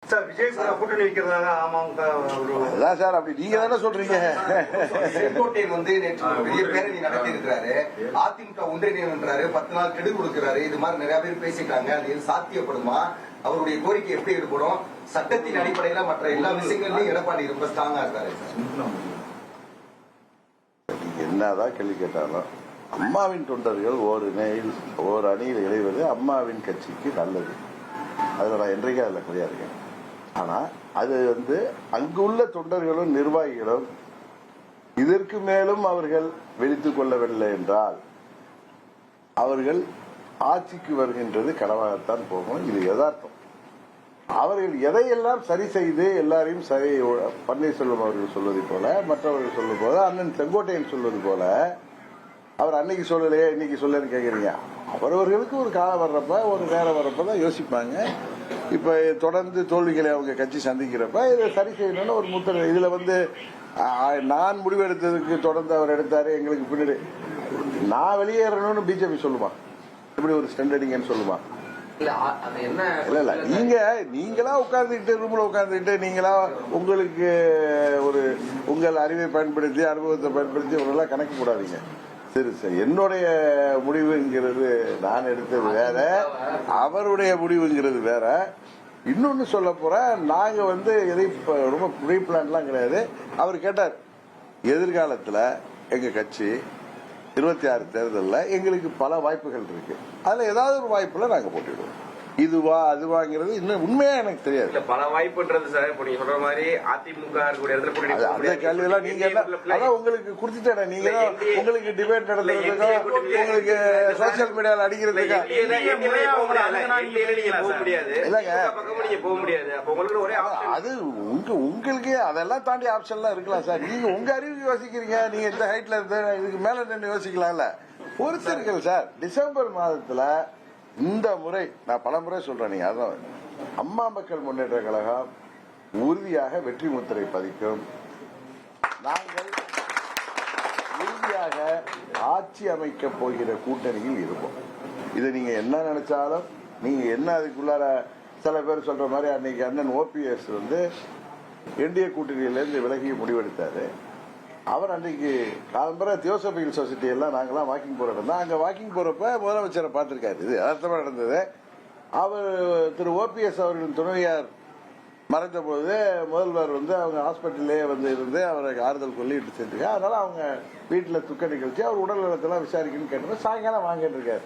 Sir Vijay sir கூட்டணி வைக்கிறதாக அதான் sir அப்படி நீங்க தானே சொல்றீங்க. செங்கோட்டையன் வந்து நேற்று பெரிய பேரணி நடத்தி இருக்கிறாரு. அதிமுக ஒன்றிணைன்றாரு, 10 நாள் கெடு கொடுக்கிறாரு. இது மாதிரி நிறைய பேர் பேசிட்டாங்க. அது சாத்தியப்படுமா? அவருடைய கோரிக்கை எப்படி ஈடுபடும்? சட்டத்தின் அடிப்படையில மற்ற எல்லா விஷயங்கள்லயும் எடப்பாடி ரொம்ப ஸ்ட்ராங்கா இருக்காரு. என்னதான் கேள்வி கேட்டாலும் அம்மாவின் தொண்டர்கள் ஓர் அணியில் இணைவது அம்மாவின் கட்சிக்கு நல்லது. அதுல நான் என்றைக்கே அதில் கிடையாது. ஆனா அது அங்குள்ள தொண்டர்களும் நிர்வாகிகளும் இதற்கு மேலும் அவர்கள் விழித்துக் கொள்ளவில்லை என்றால் அவர்கள் ஆட்சிக்கு வருகின்றது கனவாகத்தான் போகும். இது யதார்த்தம். அவர்கள் எதையெல்லாம் சரி செய்து எல்லாரையும் சரி, பன்னீர்செல்வம் அவர்கள் சொல்வது போல, மற்றவர்கள் சொல்வது போல, அண்ணன் செங்கோட்டையன் சொல்வது போல, அவர் அன்னைக்கு சொல்லலையே இன்னைக்கு சொல்லன்னு கேட்குறீங்க. அவரவர்களுக்கு ஒரு காலம் வர்றப்ப, ஒரு நேரம் வர்றப்பதான் யோசிப்பாங்க. இப்ப தொடர்ந்து தோல்விகளை அவங்க கட்சி சந்திக்கிறப்ப இதை சரி செய்யணும்னு ஒரு முத்திரை. இதுல நான் முடிவெடுத்ததுக்கு தொடர்ந்து அவர் எடுத்தாரு, எங்களுக்கு பின்னாடி நான் வெளியேறணும்னு பிஜேபி சொல்லுமா? இப்படி ஒரு ஸ்டாண்டர்டிங்கன்னு சொல்லுமா? இல்ல நீங்களா உட்கார்ந்துட்டு ரூம்ல உட்கார்ந்துட்டு நீங்களா உங்களுக்கு உங்கள் அறிவை பயன்படுத்தி அனுபவத்தை பயன்படுத்தி இவரெல்லாம் கணக்கு போடாதீங்க. சரி சார், என்னுடைய முடிவுங்கிறது நான் எடுத்தது வேற, அவருடைய முடிவுங்கிறது வேற. இன்னொன்னு சொல்ல போற, நாங்க எதை ரொம்ப ப்ரீ பிளான்லாம் கிடையாது. அவர் கேட்டார், எதிர்காலத்துல எங்க கட்சி 26 தேர்தலில் எங்களுக்கு பல வாய்ப்புகள் இருக்கு, அதுல ஏதாவது ஒரு வாய்ப்புல நாங்க போட்டிடுவோம். இதுவா அதுவாங்கிறது இன்னும் உண்மையா எனக்கு தெரியாது. பல வாய்ப்புன்றது சார், இப்ப நீங்க சொல்ற மாதிரி அதிமுக அந்த கேள்வி எல்லாம் நீங்க அதான் உங்களுக்கு கொடுத்துட்டேன். நீங்க உங்களுக்கு டிபேட் நடத்துறதுக்கும் உங்களுக்கு சோசியல் மீடியால அடிக்கிறதுக்கு அது உங்களுக்கு அதெல்லாம் தாண்டி ஆப்ஷன்லாம் இருக்கலாம் சார். நீங்க உங்க அறிவுக்கு யோசிக்கிறீங்க. நீங்க இந்த ஹைட்ல இருந்து இதுக்கு மேல நின்று யோசிக்கலாம்ல. பொறுத்திருக்கல சார். டிசம்பர் மாதத்துல இந்த முறை நான் பல முறை சொல்றேன், நீங்க அதான் அம்மா மக்கள் முன்னேற்ற கழகம் உறுதியாக வெற்றி முத்திரை பதிக்கும். நாங்கள் உறுதியாக ஆட்சி அமைக்க போகிற கூட்டணியில் இருப்போம். இதை நீங்க என்ன நினைச்சாலும், நீங்க என்ன அதுக்குள்ளார சில பேர் சொல்ற மாதிரி அன்னைக்கு அண்ணன் OPS என்டிஏ கூட்டணியிலிருந்து விலகி முடிவெடுத்தாரு. அவர் அன்றைக்கு காலம்பர தியோசபிகல் சொசைட்டி எல்லாம் நாங்கெல்லாம் வாக்கிங் போற இடம் தான். அங்க வாக்கிங் போறப்ப முதலமைச்சரை பார்த்திருக்காரு. இது அர்த்தமா நடந்தது. அவர் திரு OPS அவர்களின் துணைவியார் மறைந்த போது முதல்வர் அவங்க ஹாஸ்பிட்டல்லே இருந்து அவருக்கு ஆறுதல் சொல்லிட்டு செஞ்சிருக்காரு. அதனால அவங்க வீட்டுல துக்க நிகழ்ச்சி, அவர் உடல் நலத்தெல்லாம் விசாரிக்கணும்னு கேட்டப்ப சாயங்காலம் வாங்கிட்டு இருக்காரு.